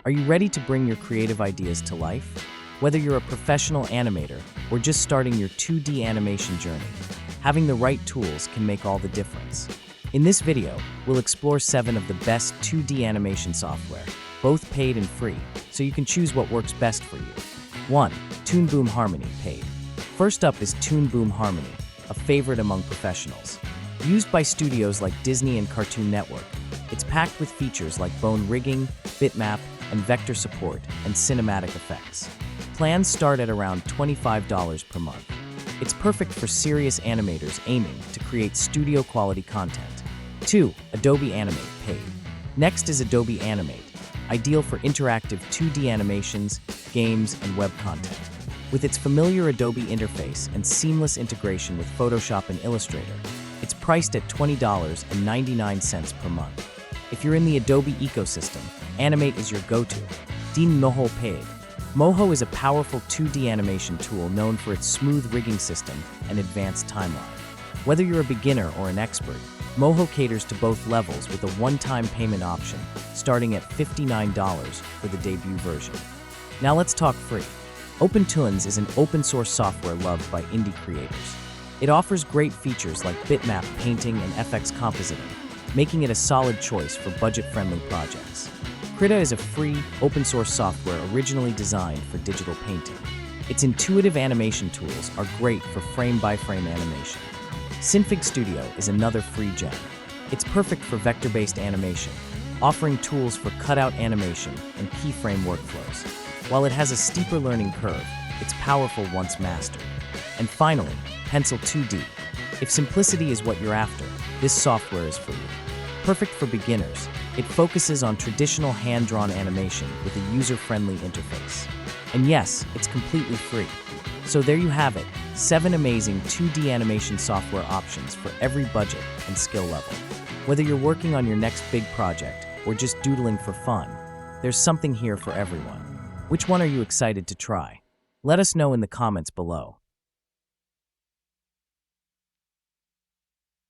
Are you ready to bring your creative ideas to life? Whether you're a professional animator or just starting your 2D animation journey, having the right tools can make all the difference. In this video, we'll explore 7 of the best 2D animation software, both paid and free, so you can choose what works best for you. 1. Toon Boom Harmony, paid. First up is Toon Boom Harmony, a favorite among professionals. Used by studios like Disney and Cartoon Network, it's packed with features like bone rigging, bitmap, and vector support, and cinematic effects. Plans start at around $25 per month. It's perfect for serious animators aiming to create studio-quality content. 2. Adobe Animate, paid. Next is Adobe Animate, ideal for interactive 2D animations, games, and web content. With its familiar Adobe interface and seamless integration with Photoshop and Illustrator, it's priced at $20.99 per month. If you're in the Adobe ecosystem, Animate is your go-to. Din Moho, paid. Moho is a powerful 2D animation tool known for its smooth rigging system and advanced timeline. Whether you're a beginner or an expert, Moho caters to both levels with a one-time payment option, starting at $59 for the debut version. Now let's talk free. OpenToons is an open-source software loved by indie creators. It offers great features like bitmap painting and FX compositing, making it a solid choice for budget-friendly projects. Krita is a free, open-source software originally designed for digital painting. Its intuitive animation tools are great for frame-by-frame animation. Synfig Studio is another free gem. It's perfect for vector-based animation, offering tools for cutout animation and keyframe workflows. While it has a steeper learning curve, it's powerful once mastered. And finally, Pencil 2D. If simplicity is what you're after, this software is for you. Perfect for beginners, it focuses on traditional hand-drawn animation with a user-friendly interface. And yes, it's completely free. So there you have it, 7 amazing 2D animation software options for every budget and skill level. Whether you're working on your next big project or just doodling for fun, there's something here for everyone. Which one are you excited to try? Let us know in the comments below.